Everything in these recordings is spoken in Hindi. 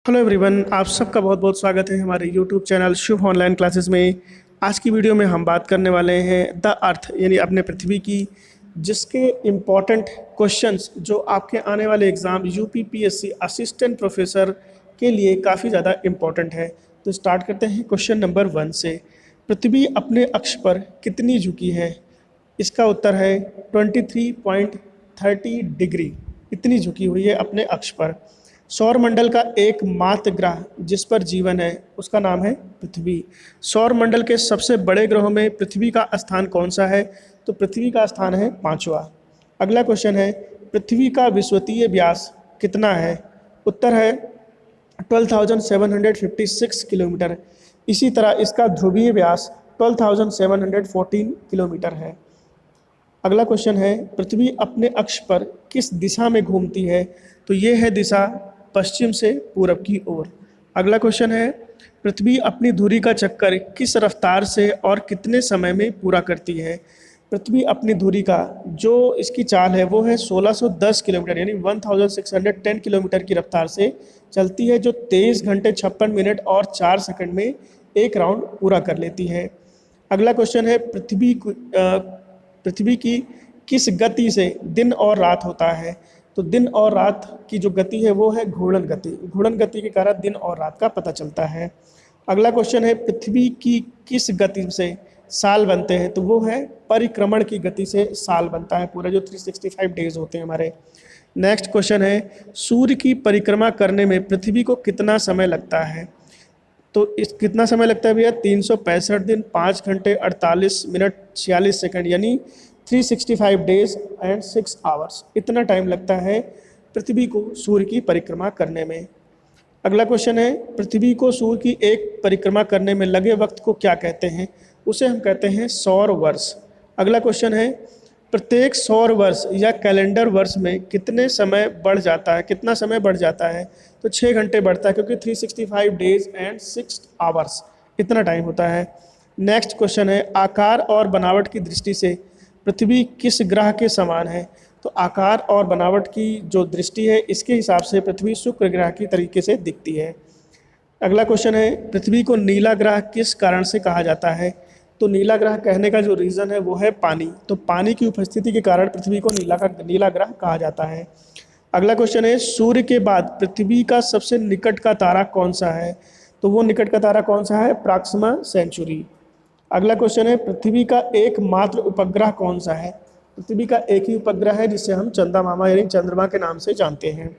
हेलो एवरीवन, आप सबका बहुत बहुत स्वागत है हमारे यूट्यूब चैनल शुभ ऑनलाइन क्लासेस में। आज की वीडियो में हम बात करने वाले हैं द अर्थ यानी अपने पृथ्वी की, जिसके इम्पॉर्टेंट क्वेश्चंस जो आपके आने वाले एग्ज़ाम यूपीपीएससी असिस्टेंट प्रोफेसर के लिए काफ़ी ज़्यादा इम्पॉर्टेंट है। तो स्टार्ट करते हैं क्वेश्चन नंबर 1 से। पृथ्वी अपने अक्ष पर कितनी झुकी है? इसका उत्तर है 23.30 डिग्री, इतनी झुकी हुई है अपने अक्ष पर। सौरमंडल का एकमात्र ग्रह जिस पर जीवन है उसका नाम है पृथ्वी। सौरमंडल के सबसे बड़े ग्रहों में पृथ्वी का स्थान कौन सा है? तो पृथ्वी का स्थान है 5वां। अगला क्वेश्चन है, पृथ्वी का विषुवतीय व्यास कितना है? उत्तर है 12,756 किलोमीटर। इसी तरह इसका ध्रुवीय व्यास 12,714 किलोमीटर है। अगला क्वेश्चन है, पृथ्वी अपने अक्ष पर किस दिशा में घूमती है? तो ये है दिशा पश्चिम से पूरब की ओर। अगला क्वेश्चन है, पृथ्वी अपनी धुरी का चक्कर किस रफ्तार से और कितने समय में पूरा करती है? पृथ्वी अपनी धुरी का जो इसकी चाल है वो है 1610 किलोमीटर यानी 1610 किलोमीटर की रफ्तार से चलती है, जो 23 घंटे 56 मिनट और 4 सेकंड में एक राउंड पूरा कर लेती है। अगला क्वेश्चन है, पृथ्वी की किस गति से दिन और रात होता है? तो दिन और रात की जो गति है वो है घूर्णन गति। घूर्णन गति के कारण दिन और रात का पता चलता है। अगला क्वेश्चन है, पृथ्वी की किस गति से साल बनते हैं? तो वो है परिक्रमण की गति से साल बनता है, पूरा जो 365 डेज होते हैं हमारे। नेक्स्ट क्वेश्चन है, सूर्य की परिक्रमा करने में पृथ्वी को कितना समय लगता है? तो इस कितना समय लगता है भैया? 365 दिन 5 घंटे 48 मिनट 46 सेकंड यानी 365 डेज एंड 6 आवर्स, इतना टाइम लगता है पृथ्वी को सूर्य की परिक्रमा करने में। अगला क्वेश्चन है, पृथ्वी को सूर्य की एक परिक्रमा करने में लगे वक्त को क्या कहते हैं? उसे हम कहते हैं सौर वर्ष। अगला क्वेश्चन है, प्रत्येक सौर वर्ष या कैलेंडर वर्ष में कितने समय बढ़ जाता है, कितना समय बढ़ जाता है? तो 6 घंटे बढ़ता है, क्योंकि 365 डेज एंड 6 आवर्स इतना टाइम होता है। नेक्स्ट क्वेश्चन है, आकार और बनावट की दृष्टि से पृथ्वी किस ग्रह के समान है? तो आकार और बनावट की जो दृष्टि है इसके हिसाब से पृथ्वी शुक्र ग्रह की तरीके से दिखती है। अगला क्वेश्चन है, पृथ्वी को नीला ग्रह किस कारण से कहा जाता है? तो नीला ग्रह कहने का जो रीज़न है वो है पानी। तो पानी की उपस्थिति के कारण पृथ्वी को नीला ग्रह कहा जाता है। अगला क्वेश्चन है, सूर्य के बाद पृथ्वी का सबसे निकट का तारा कौन सा है? तो वो निकट का तारा कौन सा है? Proxima Centauri. अगला क्वेश्चन है, पृथ्वी का एकमात्र उपग्रह कौन सा है? पृथ्वी का एक ही उपग्रह है जिसे हम चंदा मामा यानी चंद्रमा के नाम से जानते हैं।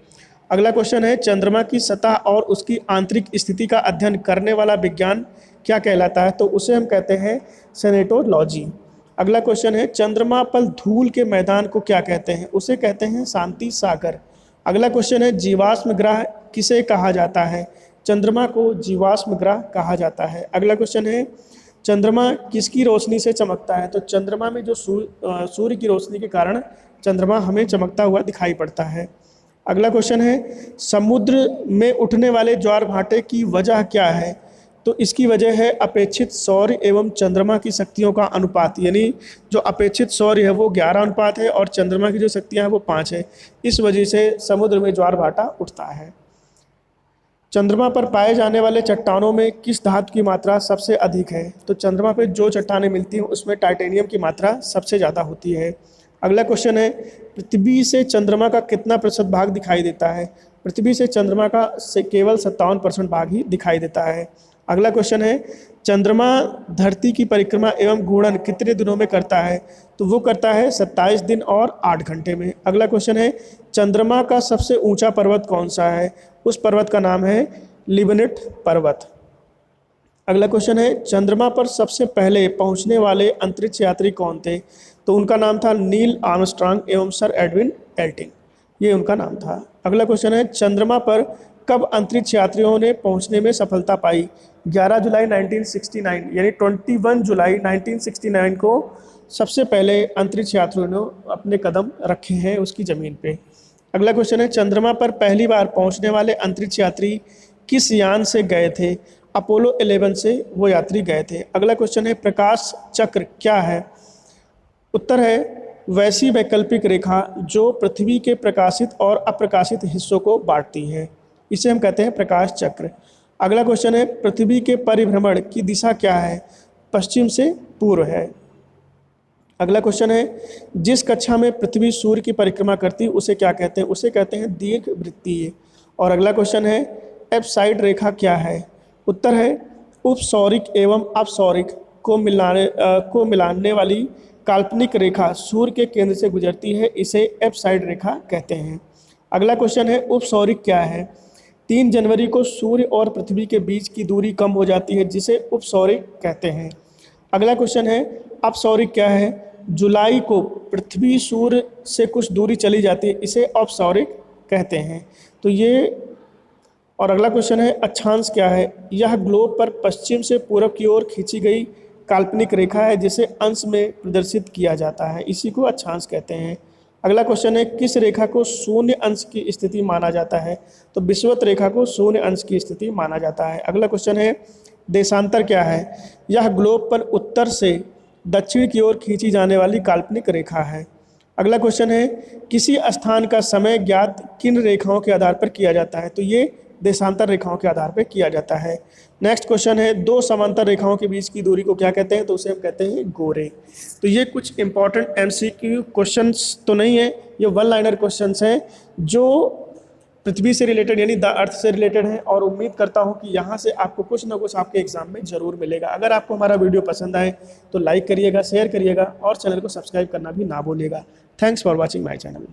अगला क्वेश्चन है, चंद्रमा की सतह और उसकी आंतरिक स्थिति का अध्ययन करने वाला विज्ञान क्या कहलाता है? तो उसे हम कहते हैं सेनेटोलॉजी। अगला क्वेश्चन है, चंद्रमा पर धूल के मैदान को क्या कहते हैं? उसे कहते हैं शांति सागर। अगला क्वेश्चन है, जीवाश्म ग्रह किसे कहा जाता है? चंद्रमा को जीवाश्म ग्रह कहा जाता है। अगला क्वेश्चन है, चंद्रमा किसकी रोशनी से चमकता है? तो चंद्रमा में जो सूर्य की रोशनी के कारण चंद्रमा हमें चमकता हुआ दिखाई पड़ता है। अगला क्वेश्चन है, समुद्र में उठने वाले ज्वार भाटे की वजह क्या है? तो इसकी वजह है अपेक्षित सौर्य एवं चंद्रमा की शक्तियों का अनुपात, यानी जो अपेक्षित सौर्य है वो 11 अनुपात है और चंद्रमा की जो शक्तियाँ हैं वो 5 है। इस वजह से समुद्र में ज्वार भाटा उठता है। चंद्रमा पर पाए जाने वाले चट्टानों में किस धातु की मात्रा सबसे अधिक है? तो चंद्रमा पर जो चट्टानें मिलती हैं उसमें टाइटेनियम की मात्रा सबसे ज़्यादा होती है। अगला क्वेश्चन है, पृथ्वी से चंद्रमा का कितना प्रतिशत भाग दिखाई देता है? पृथ्वी से चंद्रमा का केवल 57% भाग ही दिखाई देता है। अगला क्वेश्चन है, चंद्रमा धरती की परिक्रमा एवं घूर्णन कितने दिनों में करता है? तो वो करता है 27 दिन और 8 घंटे में। अगला क्वेश्चन है, चंद्रमा का सबसे ऊंचा पर्वत कौन सा है? उस पर्वत का नाम है लिबनिट पर्वत। अगला क्वेश्चन है, चंद्रमा पर सबसे पहले पहुंचने वाले अंतरिक्ष यात्री कौन थे? तो उनका नाम था नील आर्मस्ट्रांग एवं सर एडविन एल्टिंग, ये उनका नाम था। अगला क्वेश्चन है, चंद्रमा पर कब अंतरिक्ष यात्रियों ने पहुंचने में सफलता पाई? 11 जुलाई 1969 यानी 21 जुलाई 1969 को सबसे पहले अंतरिक्ष यात्रियों ने अपने कदम रखे हैं उसकी ज़मीन पे। अगला क्वेश्चन है, चंद्रमा पर पहली बार पहुंचने वाले अंतरिक्ष यात्री किस यान से गए थे? अपोलो 11 से वो यात्री गए थे। अगला क्वेश्चन है, प्रकाश चक्र क्या है? उत्तर है वैसी वैकल्पिक रेखा जो पृथ्वी के प्रकाशित और अप्रकाशित हिस्सों को बांटती है। इसे हम कहते हैं प्रकाश चक्र। अगला क्वेश्चन है पृथ्वी के परिभ्रमण की दिशा क्या है? पश्चिम से पूर्व है। अगला क्वेश्चन है जिस कक्षा में पृथ्वी सूर्य की परिक्रमा करती है उसे क्या कहते हैं? उसे कहते हैं दीर्घवृत्तीय। और अगला क्वेश्चन है एप्साइड रेखा क्या है? उत्तर है उपसौरिक एवं अपसौरिक को मिलाने वाली काल्पनिक रेखा सूर्य के केंद्र से गुजरती है, इसे एप्साइड रेखा कहते हैं। अगला क्वेश्चन है उपसौरिक क्या है? 3 जनवरी को सूर्य और पृथ्वी के बीच की दूरी कम हो जाती है, जिसे उपसौरिक कहते हैं। अगला क्वेश्चन है अपसौरिक क्या है? जुलाई को पृथ्वी सूर्य से कुछ दूरी चली जाती है, इसे अपसौरिक कहते हैं। तो ये और अगला क्वेश्चन है अक्षांश क्या है? यह ग्लोब पर पश्चिम से पूर्व की ओर खींची गई काल्पनिक रेखा है, जिसे अंश में प्रदर्शित किया जाता है, इसी को अक्षांश कहते हैं। अगला क्वेश्चन है किस रेखा को शून्य अंश की स्थिति माना जाता है? तो विषुवत रेखा को शून्य अंश की स्थिति माना जाता है। अगला क्वेश्चन है देशांतर क्या है? यह ग्लोब पर उत्तर से दक्षिण की ओर खींची जाने वाली काल्पनिक रेखा है। अगला क्वेश्चन है किसी स्थान का समय ज्ञात किन रेखाओं के आधार पर किया जाता है? तो ये देशांतर रेखाओं के आधार पर किया जाता है। नेक्स्ट क्वेश्चन है 2 समांतर रेखाओं के बीच की दूरी को क्या कहते हैं? तो उसे हम कहते हैं गोरे। तो ये कुछ इंपॉर्टेंट एमसीक्यू क्वेश्चंस तो नहीं है, ये वन लाइनर क्वेश्चंस हैं जो पृथ्वी से रिलेटेड यानी द अर्थ से रिलेटेड है, और उम्मीद करता हूं कि यहाँ से आपको कुछ ना कुछ आपके एग्जाम में जरूर मिलेगा। अगर आपको हमारा वीडियो पसंद आए तो लाइक करिएगा, शेयर करिएगा और चैनल को सब्सक्राइब करना भी ना भूलिएगा। Thanks for watching my channel.